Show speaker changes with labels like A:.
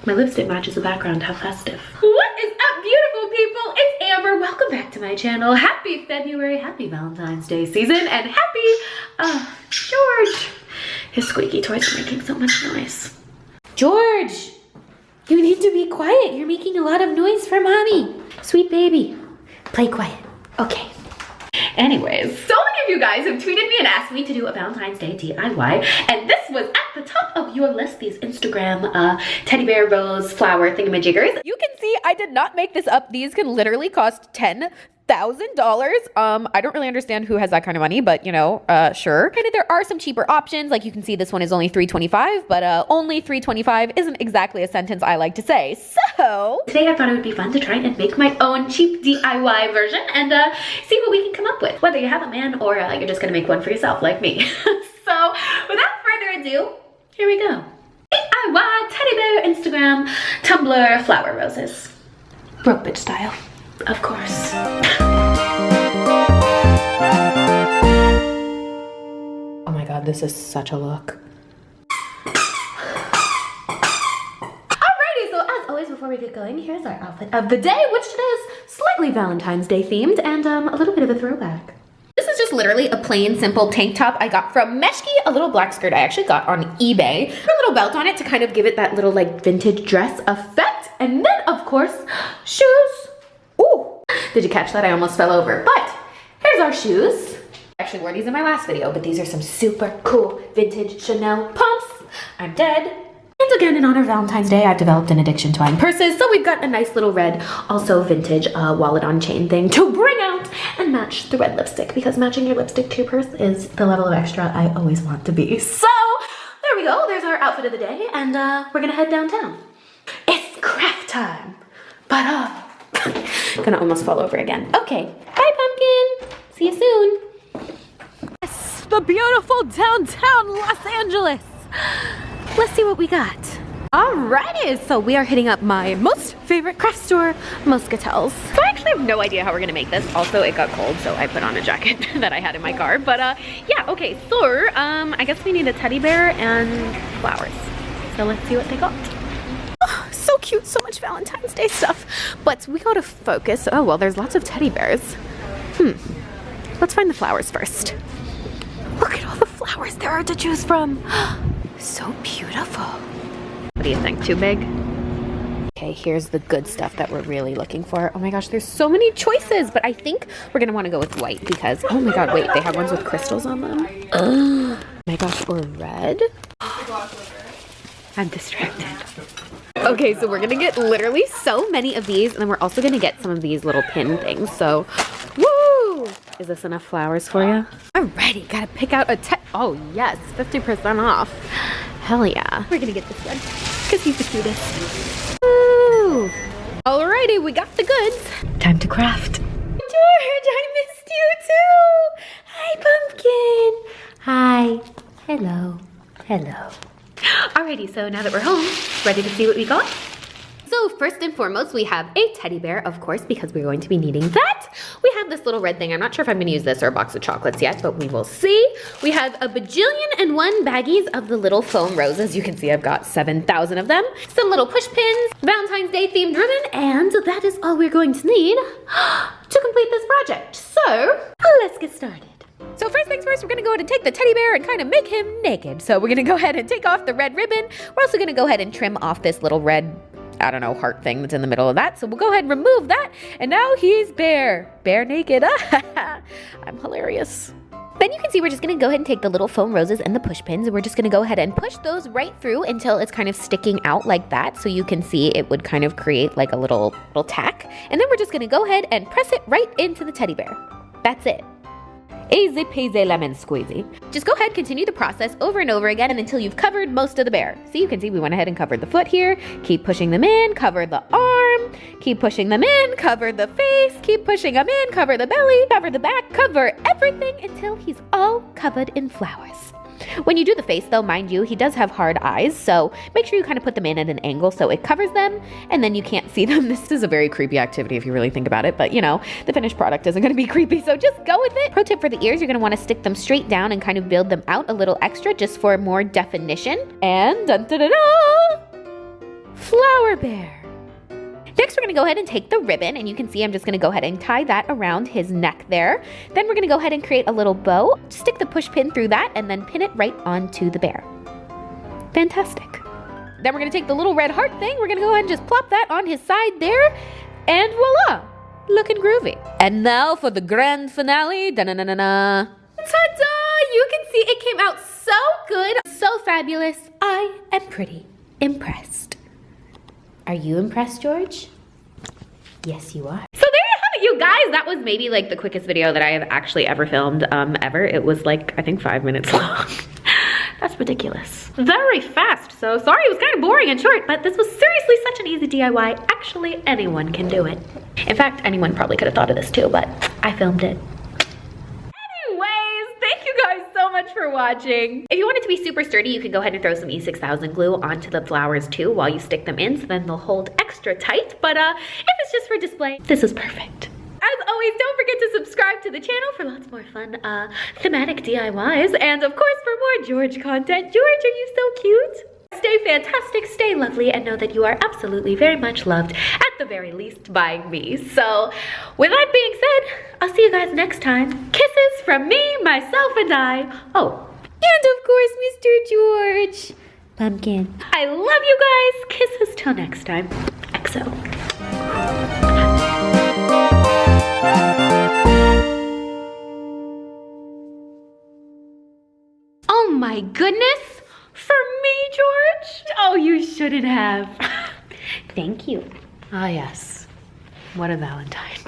A: My lipstick matches the background. How festive. What is up, beautiful people? It's Amber. Welcome back to my channel. Happy February, happy Valentine's Day season, and happy, George. His squeaky toys are making so much noise. George, you need to be quiet. You're making a lot of noise for mommy. Sweet baby, play quiet. Okay. Anyways, so many of you guys have tweeted me and asked me to do a Valentine's Day DIY, and this was at the top of your list, these Instagram teddy bear, rose, flower thingamajiggers. You can see I did not make this up. These can literally cost $10,000. I don't really understand who has that kind of money, but you know, sure. And there are some cheaper options. Like you can see this one is only $325, but only $325 isn't exactly a sentence I like to say. So today I thought it would be fun to try and make my own cheap DIY version and see what we can come up with. Whether you have a man or you're just gonna make one for yourself like me. So without further ado, here we go. DIY teddy bear, Instagram, Tumblr, flower roses. Broke bitch style. Of course. Oh my god, this is such a look. Alrighty, so as always, before we get going, here's our outfit of the day, which today is slightly Valentine's Day themed and a little bit of a throwback. This is just literally a plain, simple tank top I got from Meshki, a little black skirt I actually got on eBay. Put a little belt on it to kind of give it that little like vintage dress effect. And then, of course, shoes. Ooh, did you catch that? I almost fell over. But here's our shoes. I actually wore these in my last video, but these are some super cool vintage Chanel pumps. I'm dead. And again, in honor of Valentine's Day, I've developed an addiction to buying purses. So we've got a nice little red, also vintage wallet on chain thing to bring out and match the red lipstick, because matching your lipstick to your purse is the level of extra I always want to be. So there we go. There's our outfit of the day, and we're gonna head downtown. It's craft time. But gonna almost fall over again. Okay, bye pumpkin. See you soon. Yes, the beautiful downtown Los Angeles. Let's see what we got. Alrighty, so we are hitting up my most favorite craft store, Moscatel's. So I actually have no idea how we're gonna make this. Also, it got cold, so I put on a jacket that I had in my car. But yeah, okay, so I guess we need a teddy bear and flowers. So let's see what they got. Oh, so cute, so much Valentine's Day stuff. But we gotta focus. Oh, well, there's lots of teddy bears. Let's find the flowers first. Look at all the flowers there are to choose from. So beautiful. What do you think, too big? Okay, here's the good stuff that we're really looking for. Oh my gosh, there's so many choices, but I think we're gonna wanna go with white because, oh my god, wait, they have ones with crystals on them. Oh my gosh, or red? I'm distracted. Okay, so we're gonna get literally so many of these, and then we're also gonna get some of these little pin things, so, woo! Is this enough flowers for you? Alrighty, gotta pick out a oh yes, 50% off. Hell yeah. We're gonna get this one, because he's the cutest. Woo! Alrighty, we got the goods. Time to craft. George, I missed you too! Hi, Pumpkin! Hi. Hello. Hello. Alrighty, so now that we're home, ready to see what we got? So first and foremost, we have a teddy bear, of course, because we're going to be needing that. We have this little red thing. I'm not sure if I'm gonna use this or a box of chocolates yet, but we will see. We have a bajillion-and-one baggies of the little foam roses. You can see I've got 7,000 of them. Some little push pins, Valentine's Day themed ribbon, and that is all we're going to need to complete this project. So let's get started. So first things first, we're gonna go ahead and take the teddy bear and kind of make him naked. So we're gonna go ahead and take off the red ribbon. We're also gonna go ahead and trim off this little red, I don't know, heart thing that's in the middle of that. So we'll go ahead and remove that. And now he's bare naked. I'm hilarious. Then you can see we're just gonna go ahead and take the little foam roses and the push pins, and we're just gonna go ahead and push those right through until it's kind of sticking out like that. So you can see it would kind of create like a little tack. And then we're just gonna go ahead and press it right into the teddy bear. That's it. Easy peasy lemon squeezy. Just go ahead, continue the process over and over again and until you've covered most of the bear. So you can see we went ahead and covered the foot here. Keep pushing them in, cover the arm. Keep pushing them in, cover the face. Keep pushing them in, cover the belly, cover the back, cover everything until he's all covered in flowers. When you do the face though, mind you, he does have hard eyes, so make sure you kind of put them in at an angle so it covers them and then you can't see them. This is a very creepy activity if you really think about it, but you know, the finished product isn't going to be creepy, so just go with it. Pro tip for the ears, you're going to want to stick them straight down and kind of build them out a little extra just for more definition. And dun-da-da-da! Flower flower bear. Next, we're gonna go ahead and take the ribbon, and you can see I'm just gonna go ahead and tie that around his neck there. Then we're gonna go ahead and create a little bow, stick the push pin through that, and then pin it right onto the bear. Fantastic. Then we're gonna take the little red heart thing, we're gonna go ahead and just plop that on his side there, and voila, looking groovy. And now for the grand finale, da-na-na-na-na. Ta-da! You can see it came out so good, so fabulous. I am pretty impressed. Are you impressed, George? Yes, you are. So there you have it, you guys. That was maybe like the quickest video that I have actually ever filmed ever. It was like, I think 5 minutes long. That's ridiculous. Very fast. So sorry, it was kind of boring and short, but this was seriously such an easy DIY. Actually, anyone can do it. In fact, anyone probably could have thought of this too, but I filmed it. For watching. If you want it to be super sturdy, you can go ahead and throw some E6000 glue onto the flowers too while you stick them in, so then they'll hold extra tight. But if it's just for display, this is perfect. As always, don't forget to subscribe to the channel for lots more fun thematic DIYs, and of course for more George content. George, are you so cute? Stay fantastic, stay lovely, and know that you are absolutely very much loved, at the very least by me. So with that being said, I'll see you guys next time. Kisses from me, myself, and I. Oh, and of course, Mr. George Pumpkin. I love you guys. Kisses till next time. XO. Oh my goodness. For me, George? Oh, you shouldn't have. Thank you. Ah, yes. What a Valentine.